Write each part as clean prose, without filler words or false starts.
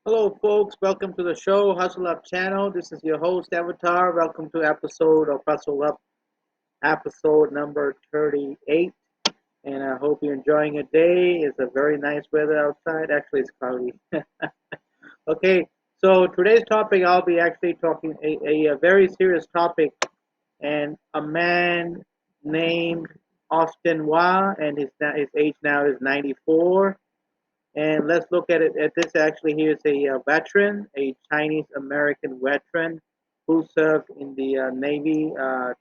Hello, folks. Welcome to the show, Hustle Up channel. This is your host, Avatar. Welcome to episode of Hustle Up, episode number 38. And I hope you're enjoying your day. It's a very nice weather outside. Actually, it's cloudy. Okay, so today's topic, I'll be actually talking a very serious topic. And a man named Austin Wa, and his age now is 94. And let's look at it. At this actually, here's a veteran, a Chinese American veteran who served in the Navy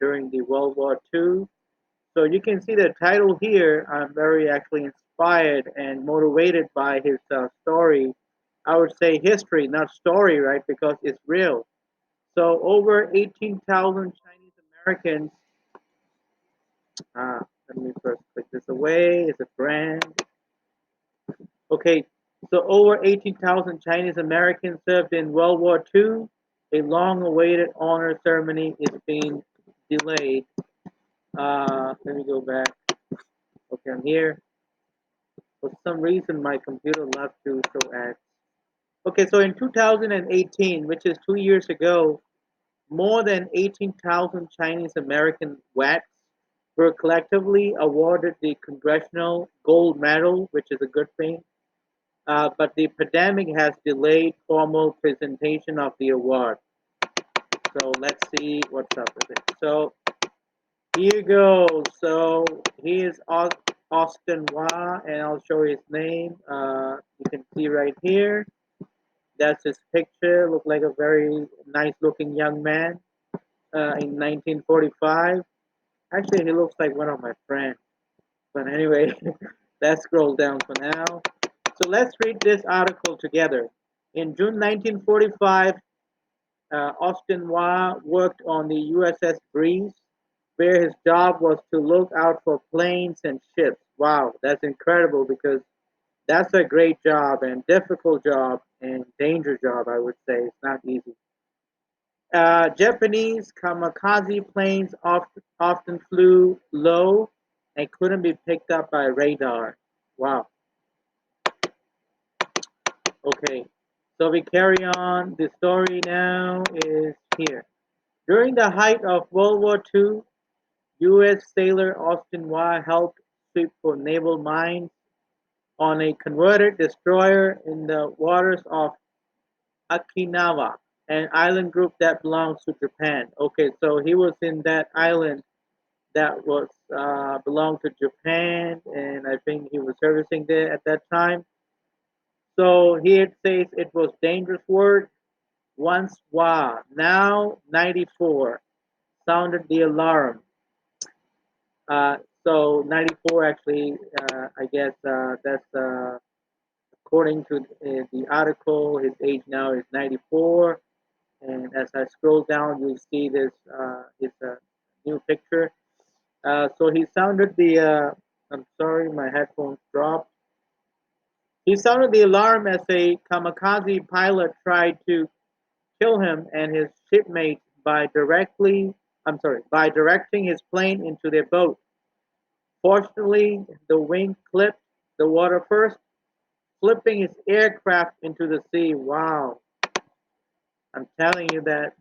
during the World War II. So you can see the title here. I'm very actually inspired and motivated by his story. I would say history, not story, right? Because it's real. So over 18,000 Chinese Americans. Let me first click this away. It's a brand. Okay, so over 18,000 Chinese Americans served in World War II. A long-awaited honor ceremony is being delayed. Let me go back. Okay, I'm here. For some reason, my computer loves to show ads. Okay, so in 2018, which is 2 years ago, more than 18,000 Chinese American WATs were collectively awarded the Congressional Gold Medal, which is a good thing. But the pandemic has delayed formal presentation of the award. So let's see what's up with it. So here you go. So he is Austin Wa, and I'll show his name. You can see right here. That's his picture. Look like a very nice-looking young man in 1945. Actually, he looks like one of my friends. But anyway, let's scroll down for now. So let's read this article together. In June 1945, Austin Wa worked on the USS Breeze, where his job was to look out for planes and ships. Wow, that's incredible because that's a great job and difficult job and danger job, I would say. It's not easy. Japanese kamikaze planes often flew low and couldn't be picked up by radar. Wow. Okay, so we carry on. The story now is here. During the height of World War II, U.S. sailor Austin Wa helped sweep for naval mines on a converted destroyer in the waters of Okinawa, an island group that belongs to Japan. Okay, so he was in that island that was belonged to Japan, and I think he was servicing there at that time. So here it says it was dangerous work. Once Wa, now 94, sounded the alarm. Uh, so 94 actually, I guess that's according to the article, his age now is 94. And as I scroll down, you'll see this is a new picture. So he sounded the, I'm sorry, my headphones dropped. He sounded the alarm as a kamikaze pilot tried to kill him and his shipmates by directing his plane into their boat. Fortunately, the wing clipped the water first, flipping his aircraft into the sea. Wow, I'm telling you that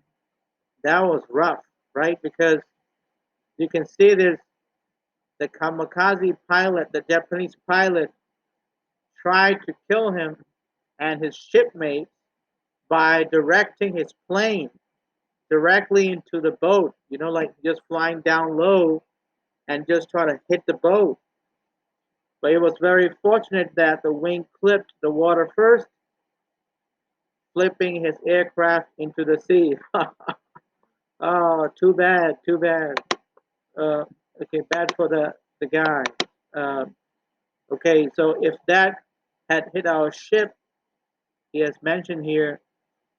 was rough, right? Because you can see this the kamikaze pilot, the Japanese pilot, tried to kill him and his shipmates by directing his plane directly into the boat, like just flying down low and just try to hit the boat. But it was very fortunate that the wing clipped the water first, flipping his aircraft into the sea. Oh, too bad, too bad. Uh, okay, bad for the guy. Uh, okay, so if that had hit our ship, he has mentioned here,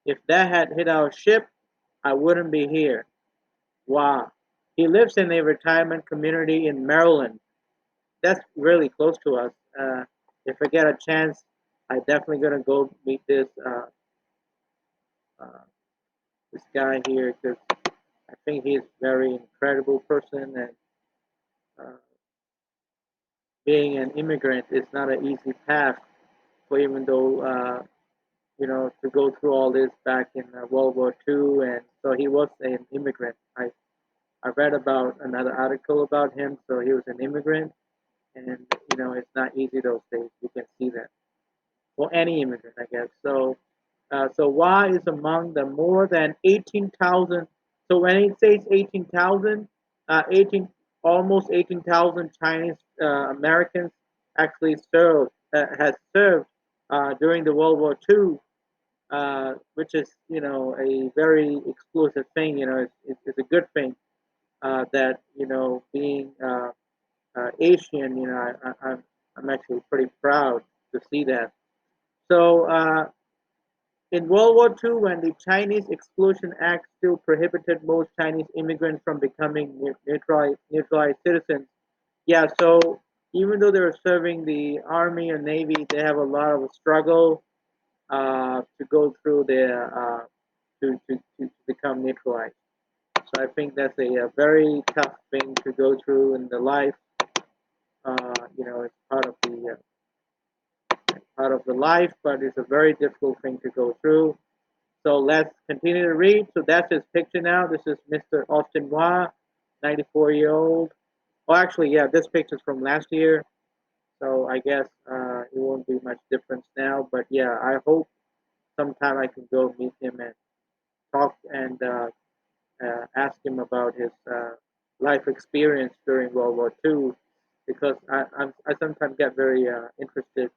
if that had hit our ship, I wouldn't be here. Wow. He lives in a retirement community in Maryland. That's really close to us. If I get a chance, I definitely gonna go meet uh, this guy here because I think he's a very incredible person, and uh, being an immigrant is not an easy path for even though to go through all this back in World War II, and so he was an immigrant. I read about another article about him, so he was an immigrant, and it's not easy those days. You can see that. For any immigrant, I guess. So Y is among the more than 18,000. So when it says 18,000, 18 almost 18,000 Chinese Americans actually has served during the World War II, which is a very exclusive thing. It's a good thing that being Asian, I'm actually pretty proud to see that. So in World War II, when the Chinese Exclusion Act still prohibited most Chinese immigrants from becoming neutralized citizens, yeah, so even though they were serving the army and navy, they have a lot of struggle to go through their to become neutralized. So I think that's a very tough thing to go through in the life. It's part of the life, but it's a very difficult thing to go through. So let's continue to read. So that's his picture now. This is Mr. Austin Wah, 94-year-old. Oh, actually, yeah, this picture's from last year. So I guess it won't be much difference now. But yeah, I hope sometime I can go meet him and talk and ask him about his life experience during World War II, because I sometimes get very interested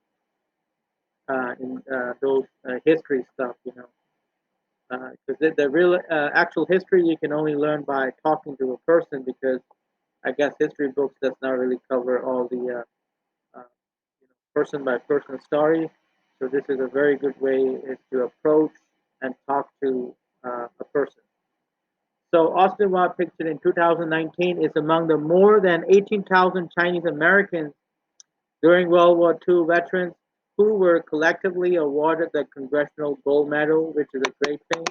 in those history stuff, because the real actual history you can only learn by talking to a person, because I guess history books does not really cover all the person by person story. So this is a very good way is to approach and talk to a person. So Austin Watt, pictured in 2019, is among the more than 18,000 Chinese Americans during World War II veterans who were collectively awarded the Congressional Gold Medal, which is a great thing.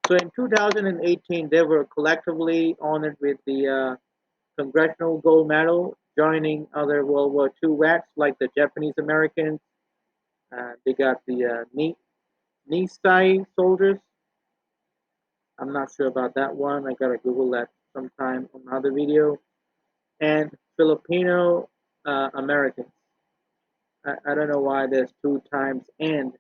So in 2018, they were collectively honored with the Congressional Gold Medal, joining other World War II vets like the Japanese Americans. They got the Nisei soldiers. I'm not sure about that one. I gotta Google that sometime on another video. And Filipino Americans. I don't know why there's two times and,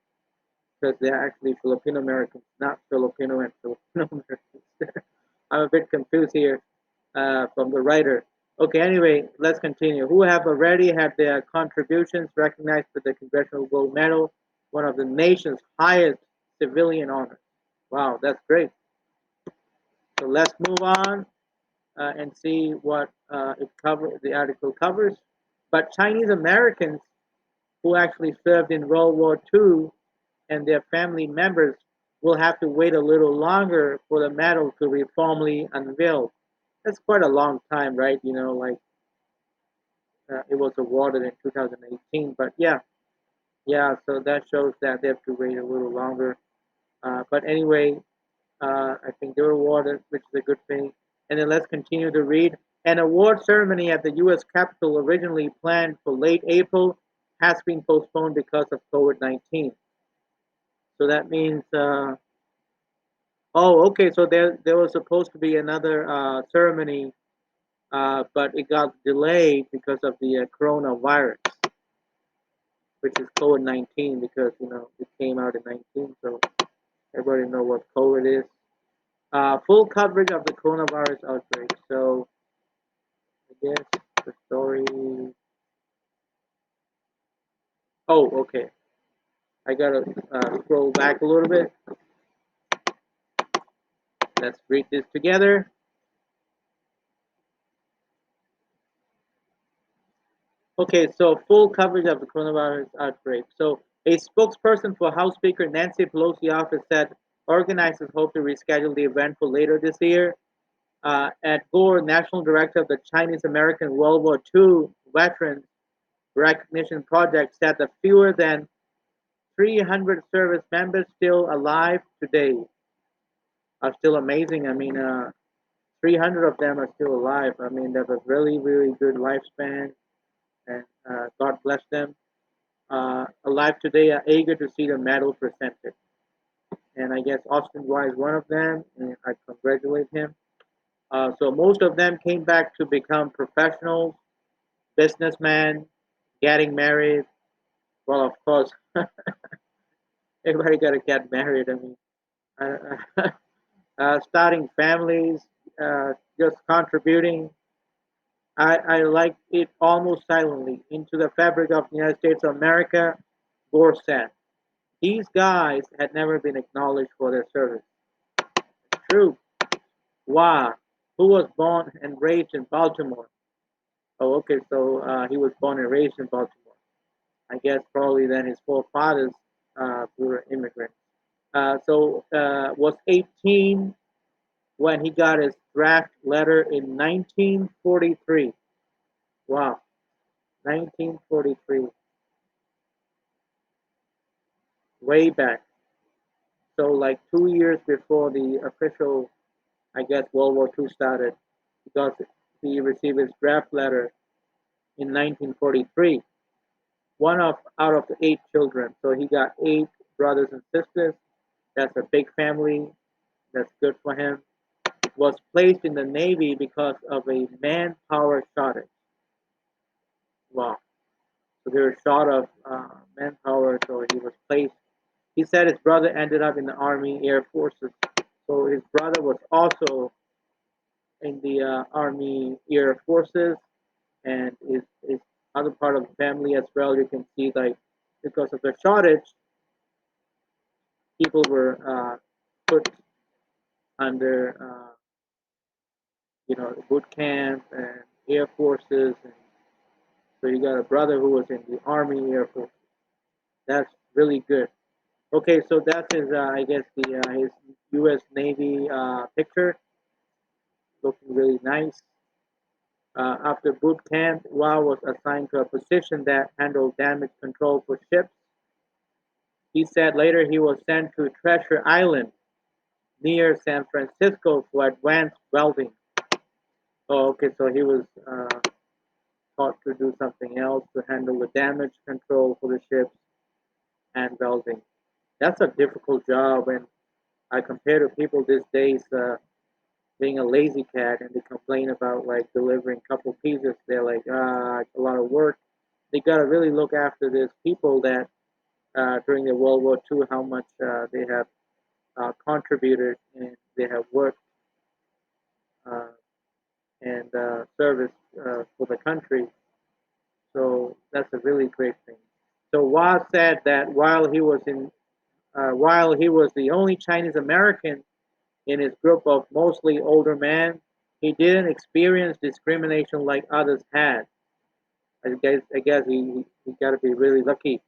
because they're actually Filipino Americans, not Filipino and Filipino Americans. I'm a bit confused here from the writer. Okay, anyway, let's continue. Who have already had their contributions recognized with the Congressional Gold Medal, one of the nation's highest civilian honors. Wow, that's great. So let's move on and see what the article covers. But Chinese Americans who actually served in World War II and their family members will have to wait a little longer for the medal to be formally unveiled. That's quite a long time, right? It was awarded in 2018, but yeah. So that shows that they have to wait a little longer. But anyway, I think they were awarded, which is a good thing. And then let's continue to read. An award ceremony at the U.S. Capitol, originally planned for late April, has been postponed because of COVID-19. So that means, oh, okay. So there was supposed to be another ceremony, but it got delayed because of the coronavirus, which is COVID-19, because it came out in 19. So everybody know what COVID is. Full coverage of the coronavirus outbreak. So I guess the story. Oh, okay. I gotta scroll back a little bit. Let's read this together. Okay, so full coverage of the coronavirus outbreak. So a spokesperson for House Speaker Nancy Pelosi office said organizers hope to reschedule the event for later this year. Ed Gore, national director of the Chinese American World War II Veterans Recognition Project, said that fewer than 300 service members still alive today are still amazing. I mean, 300 of them are still alive. I mean, they have a really, really good lifespan, and God bless them. alive today are eager to see the medal presented. And I guess Austin Y is one of them, and I congratulate him. So most of them came back to become professionals, businessmen, getting married. Well, of course, everybody got to get married. I mean, starting families, just contributing. I like it almost silently into the fabric of the United States of America. Gore said, these guys had never been acknowledged for their service. True. Wow. Who was born and raised in Baltimore? Oh, okay. So he was born and raised in Baltimore. I guess probably then his forefathers were immigrants. Was 18 when he got his draft letter in 1943. Wow, 1943, way back. So like 2 years before the official, I guess, World War II started, because he received his draft letter in 1943. One of out of the 8 children, so he got 8 brothers and sisters. That's a big family. That's good for him. Was placed in the Navy because of a manpower shortage. Wow. So they were short of manpower, so he was placed. He said his brother ended up in the Army Air Forces. So his brother was also in the Army Air Forces, and his other part of the family as well. You can see, like, because of the shortage, people were put under, boot camp and Air Forces. And so you got a brother who was in the Army Air Force. That's really good. Okay, so that's his, I guess, his U.S. Navy picture, looking really nice. After boot camp, Wow was assigned to a position that handled damage control for ships. He said later he was sent to Treasure Island near San Francisco for advanced welding. Oh, okay, so he was taught to do something else to handle the damage control for the ships and welding. That's a difficult job, and I compare to people these days being a lazy cat, and they complain about like delivering a couple pieces. They're like, it's a lot of work. They gotta really look after these people that during the World War II, how much they have contributed and they have worked uh, and service for the country. So that's a really great thing. So Wah said that while he was the only Chinese American in his group of mostly older men, he didn't experience discrimination like others had. I guess he got to be really lucky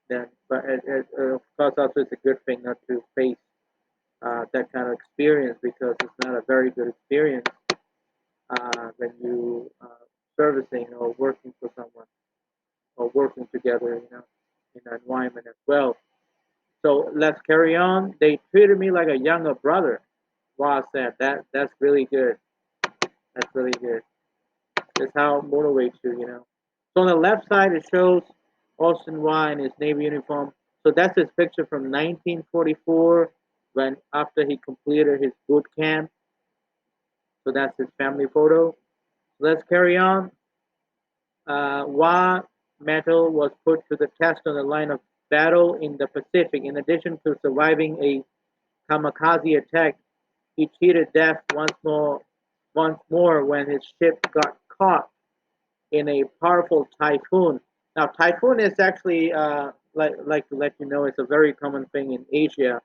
then. But of course, also it's a good thing not to face that kind of experience, because it's not a very good experience when you servicing or working for someone or working together, in an environment as well. So let's carry on. They treated me like a younger brother. Wow, said that's really good. That's really good. That's how it motivates you. So on the left side, it shows Austin Y in his Navy uniform. So that's his picture from 1944, when after he completed his boot camp. So that's his family photo. Let's carry on. Wa Metal was put to the test on the line of battle in the Pacific. In addition to surviving a kamikaze attack, he cheated death once more when his ship got caught in a powerful typhoon. Now, typhoon is actually, like to let you know, it's a very common thing in Asia.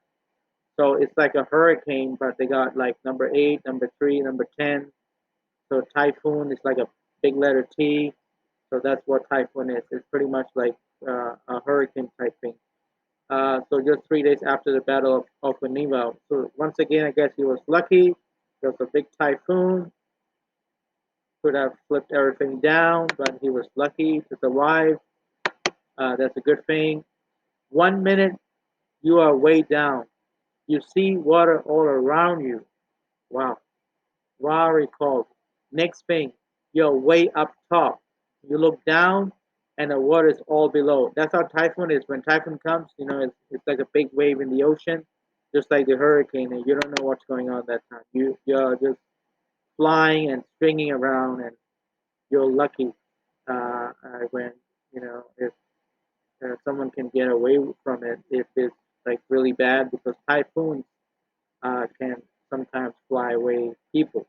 So it's like a hurricane, but they got like number 8, number 3, number 10. So typhoon is like a big letter T. So that's what typhoon is. It's pretty much like a hurricane type thing. So just 3 days after the Battle of Okinawa. So once again, I guess he was lucky. There was a big typhoon. Could have flipped everything down, but he was lucky to survive. That's a good thing. 1 minute, you are way down. You see water all around you. Wow. Wow, recalled. Next thing, you're way up top. You look down and the water is all below. That's how typhoon is. When typhoon comes, it's like a big wave in the ocean, just like the hurricane, and you don't know what's going on that time. You're just flying and swinging around, and you're lucky when if someone can get away from it if it's like really bad because typhoons can sometimes fly away people.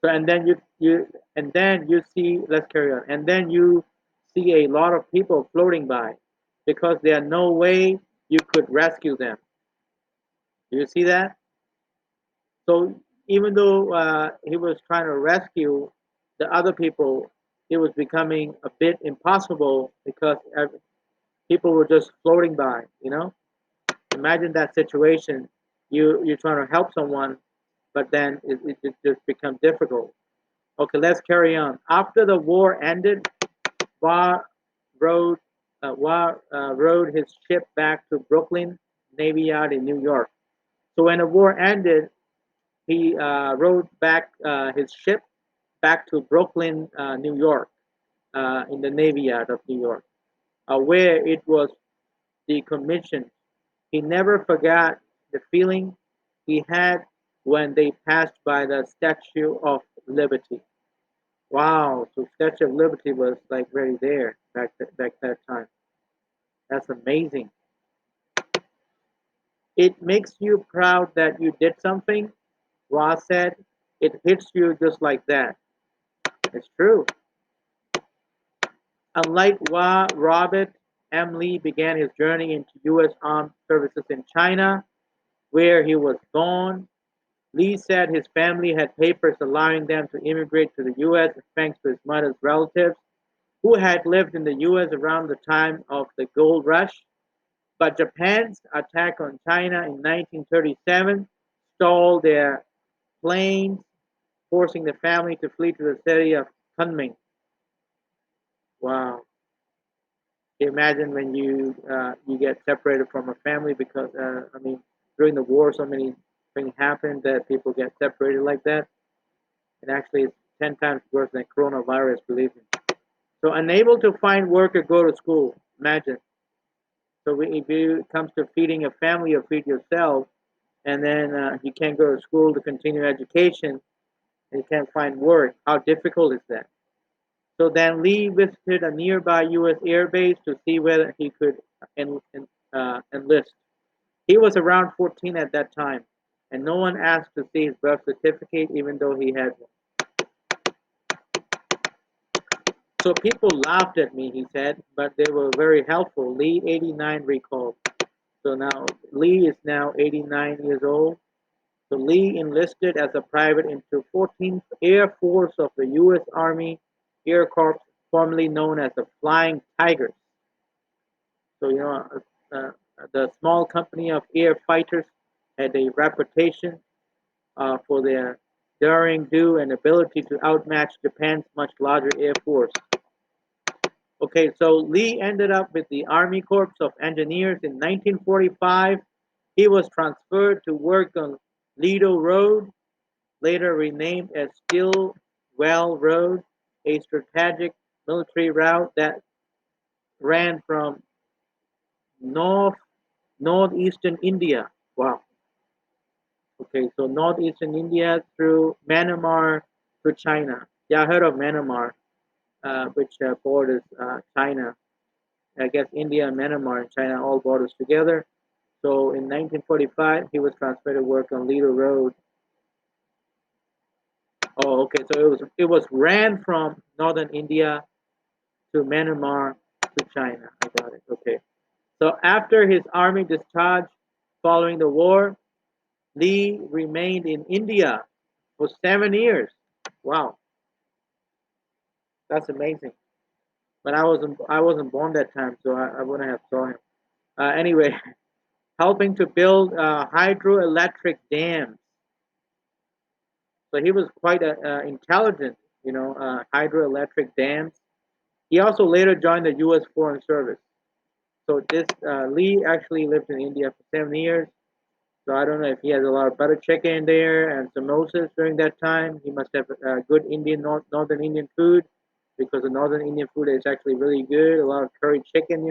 So and then you see, let's carry on. And then you see a lot of people floating by because there are no way you could rescue them. Do you see that? So even though he was trying to rescue the other people, it was becoming a bit impossible because people were just floating by. Imagine that situation. You're trying to help someone, but then it just becomes difficult. Okay, let's carry on. After the war ended, Wa rowed rowed his ship back to Brooklyn Navy Yard in New York. So when the war ended, he rowed back his ship back to Brooklyn, New York, in the Navy Yard of New York, where it was decommissioned. He never forgot the feeling he had when they passed by the Statue of Liberty. Wow, so Statue of Liberty was like very there back that time. That's amazing. It makes you proud that you did something, Ross said. It hits you just like that. It's true. Unlike Wa, Robert M. Lee began his journey into U.S. Armed Services in China, where he was born. Lee said his family had papers allowing them to immigrate to the U.S. thanks to his mother's relatives, who had lived in the U.S. around the time of the gold rush. But Japan's attack on China in 1937 stalled their planes, forcing the family to flee to the city of Kunming. Wow. Can you imagine when you get separated from a family because during the war so many things happened that people get separated like that. And actually it's 10 times worse than coronavirus, believe me. So unable to find work or go to school, imagine. So if it comes to feeding a family or feed yourself, and then you can't go to school to continue education, and you can't find work, how difficult is that? So then Lee visited a nearby U.S. air base to see whether he could enlist. He was around 14 at that time, and no one asked to see his birth certificate, even though he had one. So people laughed at me, he said, but they were very helpful. Lee, 89, recalled. So now Lee is now 89 years old. So Lee enlisted as a private into 14th Air Force of the U.S. Army Air Corps, formerly known as the Flying Tigers. So the small company of air fighters had a reputation for their daring do and ability to outmatch Japan's much larger air force. Okay, so Lee ended up with the Army Corps of Engineers in 1945. He was transferred to work on Lido Road, later renamed as Stillwell Road, a strategic military route that ran from north northeastern India. Wow. Okay, so northeastern India through Myanmar to China. Yeah, I heard of Myanmar, which borders China. I guess India and Myanmar and China all borders together. So in 1945, he was transferred to work on Lido Road. Oh, okay. So it was ran from northern India to Myanmar to China. I got it. Okay. So after his army discharge following the war, Lee remained in India for 7 years. Wow, that's amazing. But I wasn't born that time, so I wouldn't have saw him. Anyway, helping to build hydroelectric dams. So he was quite intelligent, hydroelectric dams. He also later joined the U.S. Foreign Service. So this Lee actually lived in India for 7 years. So I don't know if he has a lot of butter chicken there and samosas during that time. He must have good Northern Indian food. because the northern Indian food is actually really good. A lot of curry chicken.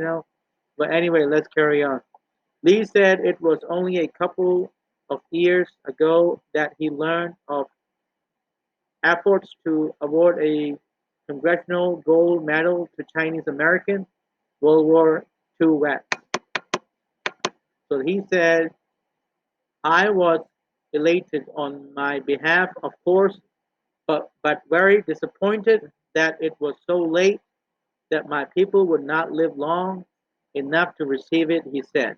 But anyway, let's carry on. Lee said it was only a couple of years ago that he learned of efforts to award a Congressional Gold Medal to Chinese Americans World War II vets. So he said, I was elated on my behalf, of course, but very disappointed that it was so late that my people would not live long enough to receive it, he said.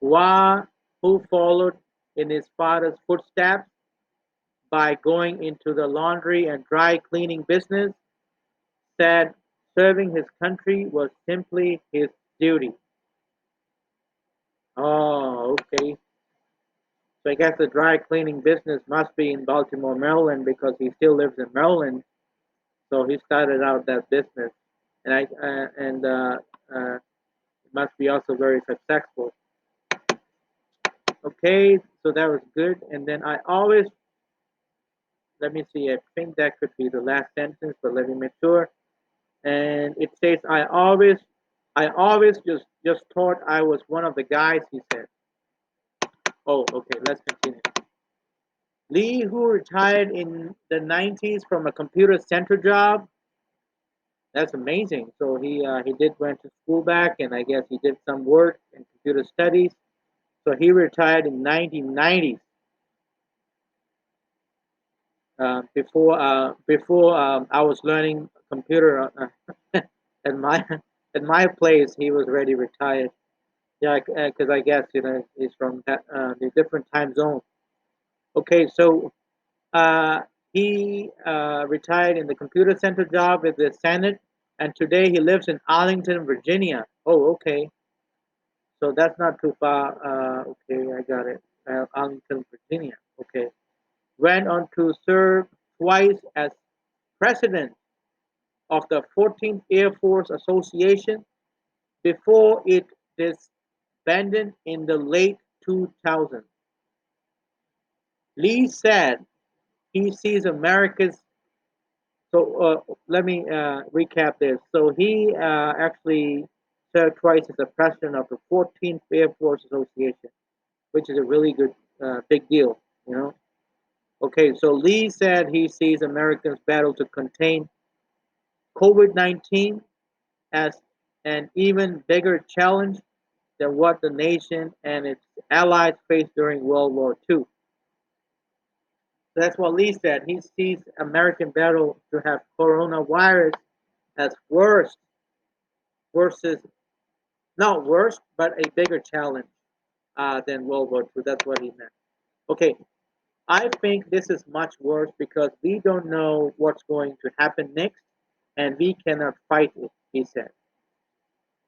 Hua, who followed in his father's footsteps by going into the laundry and dry cleaning business, said serving his country was simply his duty. Oh, okay. So I guess the dry cleaning business must be in Baltimore, Maryland, because he still lives in Maryland. So he started out that business, and it must be also very successful. Okay, so that was good. And then I always let me see. I think that could be the last sentence, but let me make sure. And it says, I always just thought I was one of the guys. He said. Oh, okay. Let's continue. Lee, who retired in the 90s from a computer center job, that's amazing. So he did went to school back, and I guess he did some work in computer studies. So he retired in 1990s. Before I was learning computer at my at my place, he was already retired. Yeah, because I guess he's from the different time zone. Okay, so uh, he retired in the computer center job with the Senate, and today he lives in Arlington, Virginia. Oh, okay. So that's not too far. Okay, I got it. Arlington, Virginia. Okay. Went on to serve twice as president of the 14th Air Force Association before it disbanded in the late 2000s. Lee said he sees America's. So let me recap this. So he actually served twice as the president of the 14th Air Force Association, which is a really good, big deal, you know. Okay, so Lee said he sees Americans' battle to contain COVID-19 as an even bigger challenge than what the nation and its allies faced during World War II. So that's what Lee said. He sees American battle to have coronavirus as versus not worse, but a bigger challenge than World War II. That's what he meant. Okay, I think this is much worse because we don't know what's going to happen next, and we cannot fight it, he said.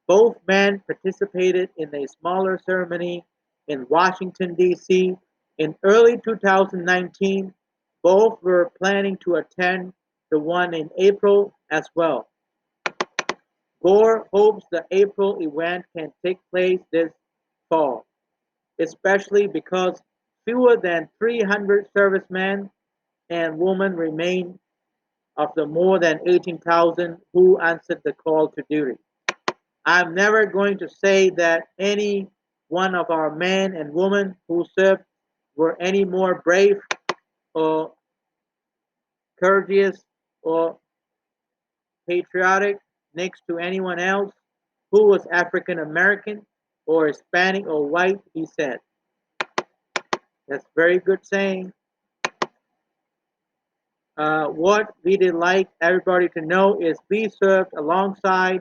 Both men participated in a smaller ceremony in Washington, D.C. in early 2019. Both were planning to attend the one in April as well. Gore hopes the April event can take place this fall, especially because fewer than 300 servicemen and women remain of the more than 18,000 who answered the call to duty. I'm never going to say that any one of our men and women who served were any more brave or courageous or patriotic next to anyone else who was African American or Hispanic or white, he said. That's very good saying. What we did like everybody to know is we served alongside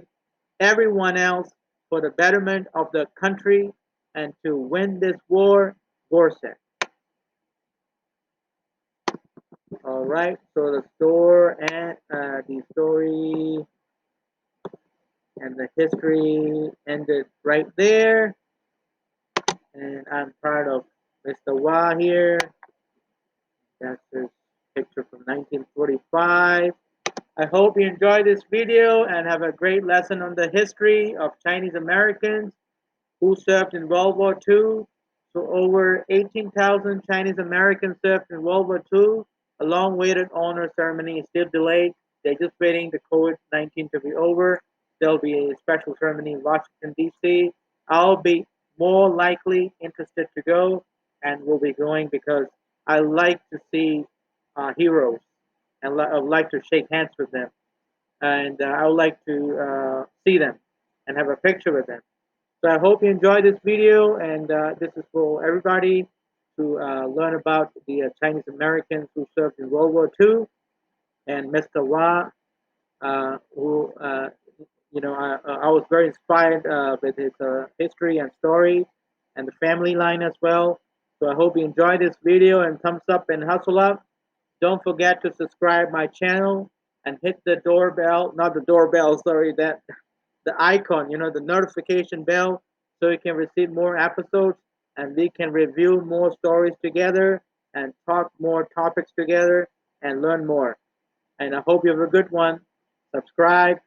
everyone else for the betterment of the country and to win this war, Gore said. All right, so the story and the history ended right there. And I'm proud of Mr. Wah here. That's his picture from 1945. I hope you enjoyed this video and have a great lesson on the history of Chinese Americans who served in World War II. So over 18,000 Chinese Americans served in World War II. A long-awaited honor ceremony is still delayed. They're just waiting the COVID-19 to be over. There'll be a special ceremony in Washington, D.C. I'll be more likely interested to go and will be going because I like to see heroes and I would like to shake hands with them. And I would like to see them and have a picture with them. So I hope you enjoyed this video, and this is for everybody to learn about the Chinese Americans who served in World War II, and Mr. Wa, who I was very inspired with his history and story, and the family line as well. So I hope you enjoyed this video, and thumbs up and hustle up. Don't forget to subscribe my channel and hit the doorbell, not the doorbell, sorry, that the icon, the notification bell, so you can receive more episodes and we can review more stories together and talk more topics together and learn more. And I hope you have a good one. Subscribe,